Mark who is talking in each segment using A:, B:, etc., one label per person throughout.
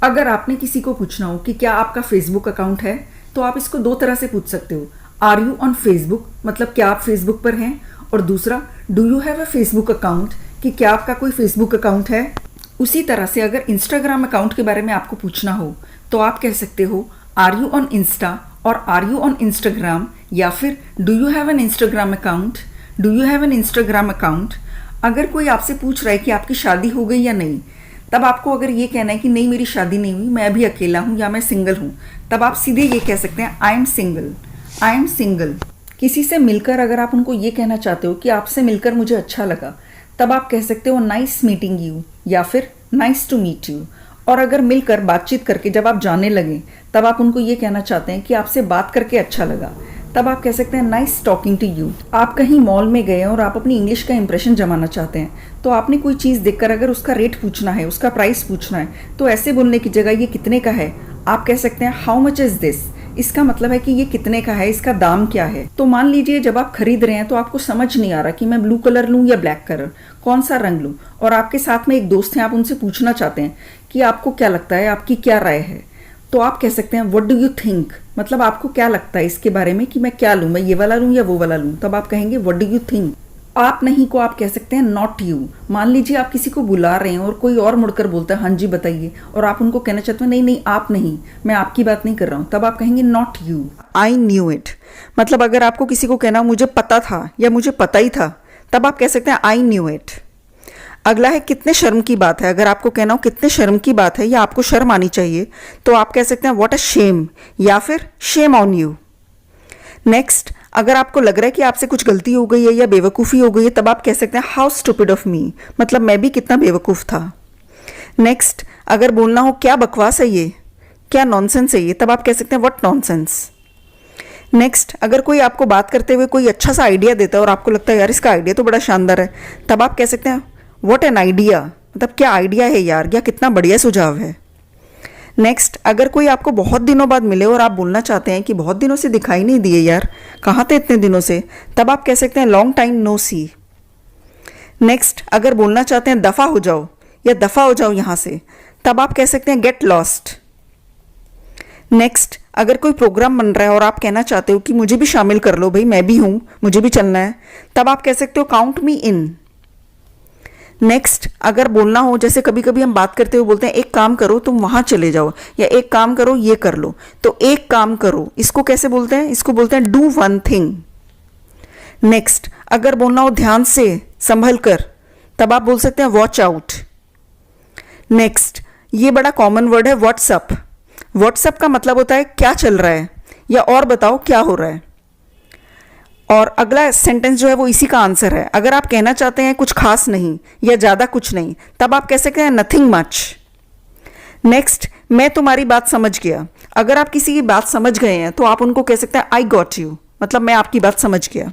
A: अगर आपने किसी को पूछना हो कि क्या आपका फेसबुक अकाउंट है, तो आप इसको दो तरह से पूछ सकते हो। आर यू ऑन फेसबुक, मतलब क्या आप फेसबुक पर हैं। और दूसरा, do you have a Facebook account, कि क्या आपका कोई फेसबुक अकाउंट है। उसी तरह से अगर इंस्टाग्राम अकाउंट के बारे में आपको पूछना हो, तो आप कह सकते हो आर यू ऑन इंस्टा और आर यू ऑन इंस्टाग्राम, या फिर do you have an Instagram account, do you have an Instagram account. अगर कोई आपसे पूछ रहा है कि आपकी शादी हो गई या नहीं, तब आपको अगर ये कहना है कि नहीं मेरी शादी नहीं हुई, मैं अभी अकेला हूँ या मैं सिंगल हूँ, तब आप सीधे ये कह सकते हैं I am single, I am single. किसी से मिलकर अगर आप उनको ये कहना चाहते हो कि आपसे मिलकर मुझे अच्छा लगा, तब आप कह सकते हो नाइस मीटिंग यू, या फिर नाइस टू मीट यू। और अगर मिलकर बातचीत करके जब आप जाने लगे, तब आप उनको ये कहना चाहते हैं कि आपसे बात करके अच्छा लगा, तब आप कह सकते हैं नाइस टॉकिंग टू यू। आप कहीं मॉल में गए और आप अपनी इंग्लिश का इंप्रेशन जमाना चाहते हैं, तो आपने कोई चीज़ देखकर अगर उसका रेट पूछना है, उसका प्राइस पूछना है, तो ऐसे बोलने की जगह ये कितने का है, आप कह सकते हैं हाउ मच इज़ दिस। इसका मतलब है कि ये कितने का है, इसका दाम क्या है। तो मान लीजिए जब आप खरीद रहे हैं तो आपको समझ नहीं आ रहा कि मैं ब्लू कलर लूँ या ब्लैक कलर, कौन सा रंग लूँ, और आपके साथ में एक दोस्त हैं, आप उनसे पूछना चाहते हैं कि आपको क्या लगता है, आपकी क्या राय है। तो आप कह सकते हैं व्हाट डू यू थिंक, मतलब आपको क्या लगता है इसके बारे में कि मैं क्या लूँ, मैं ये वाला लूँ या वो वाला लूँ। तब आप कहेंगे व्हाट डू यू थिंक। आप नहीं को आप कह सकते हैं नॉट यू। मान लीजिए आप किसी को बुला रहे हैं और कोई और मुड़कर बोलता है हाँ जी बताइए, और आप उनको कहना चाहते हैं नहीं नहीं आप नहीं, मैं आपकी बात नहीं कर रहा हूँ, तब आप कहेंगे not you. I knew it, मतलब अगर आपको किसी को कहना मुझे पता था या मुझे पता ही था, तब आप कह सकते हैं आई न्यू इट। अगला है कितने शर्म की बात है। अगर आपको कहना हो कितने शर्म की बात है या आपको शर्म आनी चाहिए, तो आप कह सकते हैं व्हाट अ शेम, या फिर शेम ऑन यू। नेक्स्ट, अगर आपको लग रहा है कि आपसे कुछ गलती हो गई है या बेवकूफ़ी हो गई है, तब आप कह सकते हैं हाउ स्टूपिड ऑफ मी, मतलब मैं भी कितना बेवकूफ़ था। नेक्स्ट, अगर बोलना हो क्या बकवास है ये, क्या नॉनसेंस है ये, तब आप कह सकते हैं व्हाट नॉनसेंस। नेक्स्ट, अगर कोई आपको बात करते हुए कोई अच्छा सा आइडिया देता है और आपको लगता है यार इसका आइडिया तो बड़ा शानदार है, तब आप कह सकते हैं व्हाट एन आइडिया, मतलब क्या आइडिया है यार, या कितना बढ़िया सुझाव है। नेक्स्ट, अगर कोई आपको बहुत दिनों बाद मिले और आप बोलना चाहते हैं कि बहुत दिनों से दिखाई नहीं दिए यार, कहाँ थे इतने दिनों से, तब आप कह सकते हैं लॉन्ग टाइम नो सी। नेक्स्ट, अगर बोलना चाहते हैं दफ़ा हो जाओ या दफ़ा हो जाओ यहाँ से, तब आप कह सकते हैं गेट लॉस्ट। नेक्स्ट, अगर कोई प्रोग्राम बन रहा है और आप कहना चाहते हो कि मुझे भी शामिल कर लो भाई, मैं भी हूँ, मुझे भी चलना है, तब आप कह सकते हो काउंट मी इन। नेक्स्ट, अगर बोलना हो, जैसे कभी कभी हम बात करते हुए बोलते हैं एक काम करो तुम वहाँ चले जाओ, या एक काम करो ये कर लो, तो एक काम करो इसको कैसे बोलते हैं, इसको बोलते हैं डू वन थिंग। नेक्स्ट, अगर बोलना हो ध्यान से संभल कर, तब आप बोल सकते हैं वॉच आउट। नेक्स्ट, ये बड़ा कॉमन वर्ड है व्हाट्सअप। व्हाट्सअप का मतलब होता है क्या चल रहा है, या और बताओ क्या हो रहा है। और अगला सेंटेंस जो है वो इसी का आंसर है। अगर आप कहना चाहते हैं कुछ खास नहीं या ज़्यादा कुछ नहीं, तब आप कह सकते हैं नथिंग मच। नेक्स्ट, मैं तुम्हारी बात समझ गया। अगर आप किसी की बात समझ गए हैं तो आप उनको कह सकते हैं आई गॉट यू, मतलब मैं आपकी बात समझ गया।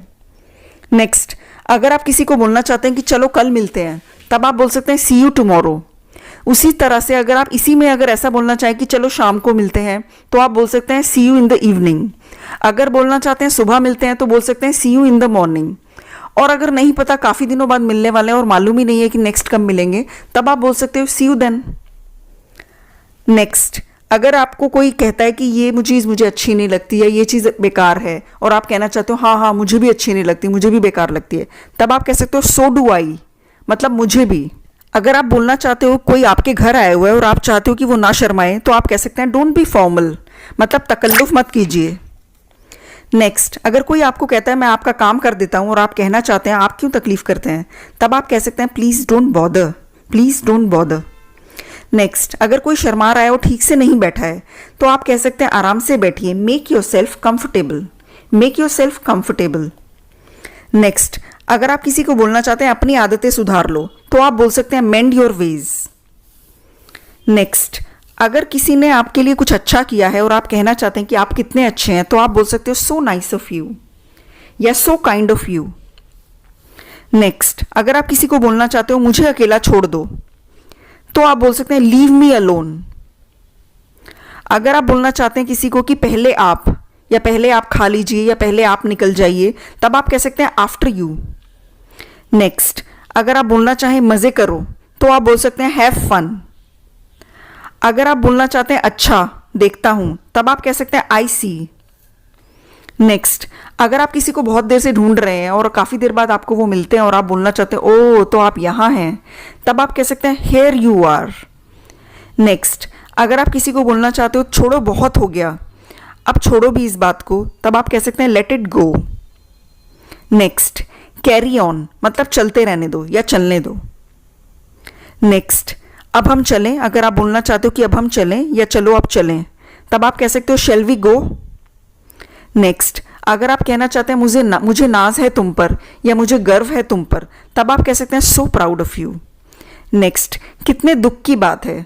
A: नेक्स्ट, अगर आप किसी को बोलना चाहते हैं कि चलो कल मिलते हैं, तब आप बोल सकते हैं सी यू टुमारो। उसी तरह से अगर आप इसी में अगर ऐसा बोलना चाहें कि चलो शाम को मिलते हैं, तो आप बोल सकते हैं सी यू इन द इवनिंग। अगर बोलना चाहते हैं सुबह मिलते हैं, तो बोल सकते हैं सी यू इन द मॉर्निंग। और अगर नहीं पता काफ़ी दिनों बाद मिलने वाले हैं और मालूम ही नहीं है कि नेक्स्ट कब मिलेंगे, तब आप बोल सकते हो सी यू देन। नेक्स्ट, अगर आपको कोई कहता है कि ये चीज़ मुझे अच्छी नहीं लगती है, ये चीज़ बेकार है, और आप कहना चाहते हो हाँ हाँ मुझे भी अच्छी नहीं लगती, मुझे भी बेकार लगती है, तब आप कह सकते हो सो डू आई, मतलब मुझे भी। अगर आप बोलना चाहते हो कोई आपके घर आया हुआ है और आप चाहते हो कि वो ना शर्माए, तो आप कह सकते हैं डोंट बी फॉर्मल, मतलब तकल्लुफ मत कीजिए। नेक्स्ट, अगर कोई आपको कहता है मैं आपका काम कर देता हूँ और आप कहना चाहते हैं आप क्यों तकलीफ करते हैं, तब आप कह सकते हैं please don't bother, please don't bother. Next, अगर कोई शर्मा रहा है और ठीक से नहीं बैठा है, तो आप कह सकते हैं आराम से बैठिए, make your self comfortable, make your self comfortable. Next, अगर आप किसी को बोलना चाहते हैं अपनी आदतें सुधार लो, तो आप बोल सकते हैं मेंड योर वेज। नेक्स्ट, अगर किसी ने आपके लिए कुछ अच्छा किया है और आप कहना चाहते हैं कि आप कितने अच्छे हैं, तो आप बोल सकते हो सो नाइस ऑफ यू, या so kind of you. Next, अगर आप किसी को बोलना चाहते हो मुझे अकेला छोड़ दो, तो आप बोल सकते हैं लीव मी अलोन। अगर आप बोलना चाहते हैं किसी को कि पहले आप, या पहले आप खा लीजिए, या पहले आप निकल जाइए, तब आप कह सकते हैं आफ्टर यू। नेक्स्ट, अगर आप बोलना चाहें मज़े करो, तो आप बोल सकते हैं हैव फन। अगर आप बोलना चाहते हैं अच्छा देखता हूं, तब आप कह सकते हैं आई सी। नेक्स्ट, अगर आप किसी को बहुत देर से ढूंढ रहे हैं और काफ़ी देर बाद आपको वो मिलते हैं और आप बोलना चाहते हैं ओ तो आप यहाँ हैं, तब आप कह सकते हैं हेयर यू आर। नेक्स्ट, अगर आप किसी को बोलना चाहते हो छोड़ो बहुत हो गया, अब छोड़ो भी इस बात को, तब आप कह सकते हैं let it go. Next, carry on मतलब चलते रहने दो या चलने दो। नेक्स्ट, अब हम चलें, अगर आप बोलना चाहते हो कि अब हम चलें या चलो अब चलें, तब आप कह सकते हो शेल वी गो। नेक्स्ट, अगर आप कहना चाहते हैं मुझे नाज है तुम पर या मुझे गर्व है तुम पर, तब आप कह सकते हैं so proud of you. Next, कितने दुख की बात है,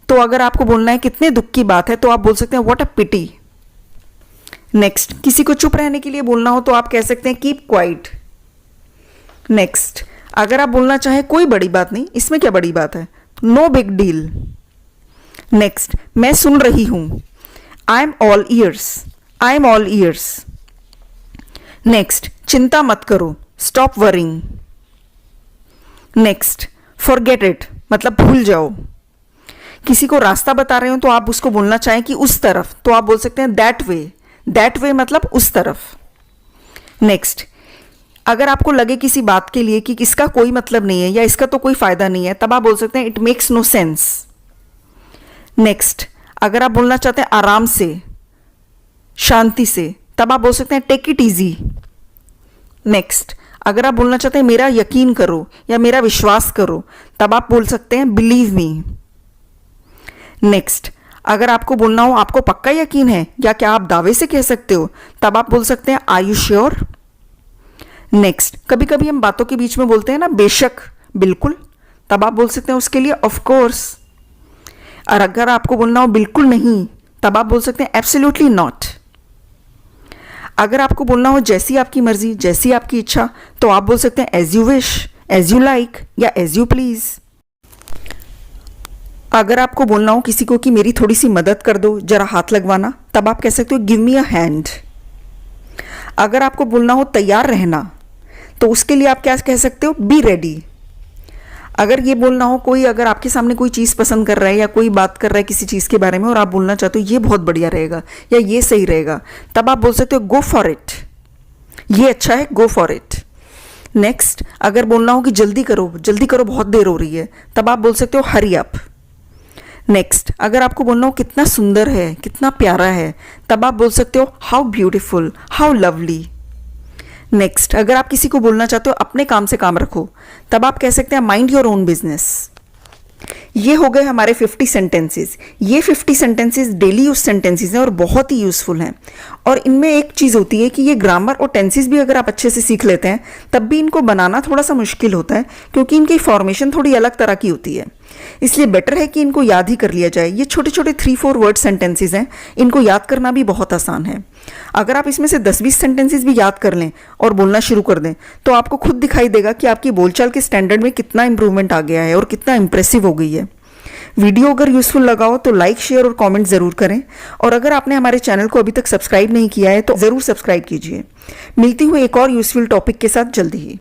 A: तो अगर आपको बोलना है कितने दुख की बात है तो आप बोल सकते हैं व्हाट अ पिटी। नेक्स्ट, किसी को चुप रहने के लिए बोलना हो तो आप कह सकते हैं कीप क्वाइट। नेक्स्ट, अगर आप बोलना चाहें कोई बड़ी बात नहीं, इसमें क्या बड़ी बात है, नो बिग डील। नेक्स्ट, मैं सुन रही हूं, I am all years, I am all years. Next, चिंता मत करो, stop worrying. Next, forget it मतलब भूल जाओ। किसी को रास्ता बता रहे हो तो आप उसको बोलना चाहें कि उस तरफ, तो आप बोल सकते हैं दैट वे, दैट वे मतलब उस तरफ। नेक्स्ट, अगर आपको लगे किसी बात के लिए कि इसका कोई मतलब नहीं है या इसका तो कोई फायदा नहीं है, तब आप बोल सकते हैं it makes no sense. Next, अगर आप बोलना चाहते हैं आराम से, शांति से, तब आप बोल सकते हैं टेक इट इजी। नेक्स्ट, अगर आप बोलना चाहते हैं मेरा यकीन करो या मेरा विश्वास करो, तब आप बोल सकते हैं बिलीव मी। नेक्स्ट, अगर आपको बोलना हो आपको पक्का यकीन है या क्या आप दावे से कह सकते हो, तब आप बोल सकते हैं आर यू श्योर। नेक्स्ट, कभी कभी हम बातों के बीच में बोलते हैं ना बेशक, बिल्कुल, तब आप बोल सकते हैं उसके लिए ऑफ कोर्स। और अगर आपको बोलना हो बिल्कुल नहीं, तब आप बोल सकते हैं एब्सोल्युटली नॉट। अगर आपको बोलना हो जैसी आपकी मर्जी, जैसी आपकी इच्छा, तो आप बोल सकते हैं as you wish, as you like या एज यू प्लीज। अगर आपको बोलना हो किसी को कि मेरी थोड़ी सी मदद कर दो, जरा हाथ लगवाना, तब आप कह सकते हो गिव मी अ हैंड। अगर आपको बोलना हो तैयार रहना, तो उसके लिए आप क्या कह सकते हो बी रेडी। अगर ये बोलना हो कोई अगर आपके सामने कोई चीज़ पसंद कर रहा है या कोई बात कर रहा है किसी चीज़ के बारे में और आप बोलना चाहते हो ये बहुत बढ़िया रहेगा या ये सही रहेगा, तब आप बोल सकते हो गो फॉर इट, ये अच्छा है, गो फॉर इट। नेक्स्ट, अगर बोलना हो कि जल्दी करो बहुत देर हो रही है, तब आप बोल सकते हो हरी अप। नेक्स्ट, अगर आपको बोलना हो कितना सुंदर है, कितना प्यारा है, तब आप बोल सकते हो how beautiful, how lovely. Next, अगर आप किसी को बोलना चाहते हो अपने काम से काम रखो, तब आप कह सकते हैं माइंड योर ओन बिजनेस। ये हो गए हमारे 50 सेंटेंसेस। ये 50 सेंटेंसेस डेली यूज सेंटेंसेस हैं और बहुत ही यूजफुल हैं। और इनमें एक चीज़ होती है कि ये ग्रामर और टेंसेस भी अगर आप अच्छे से सीख लेते हैं, तब भी इनको बनाना थोड़ा सा मुश्किल होता है क्योंकि इनकी फॉर्मेशन थोड़ी अलग तरह की होती है। इसलिए बेटर है कि इनको याद ही कर लिया जाए। ये छोटे छोटे 3-4 वर्ड सेंटेंसेस हैं, इनको याद करना भी बहुत आसान है। अगर आप इसमें से 10-20 सेंटेंसेस भी याद कर लें और बोलना शुरू कर दें, तो आपको खुद दिखाई देगा कि आपकी बोलचाल के स्टैंडर्ड में कितना इंप्रूवमेंट आ गया है और कितना इंप्रेसिव हो गई है। वीडियो अगर यूजफुल लगा हो तो लाइक, शेयर और कमेंट ज़रूर करें। और अगर आपने हमारे चैनल को अभी तक सब्सक्राइब नहीं किया है तो ज़रूर सब्सक्राइब कीजिए। मिलती हूँ एक और यूजफुल टॉपिक के साथ जल्दी ही।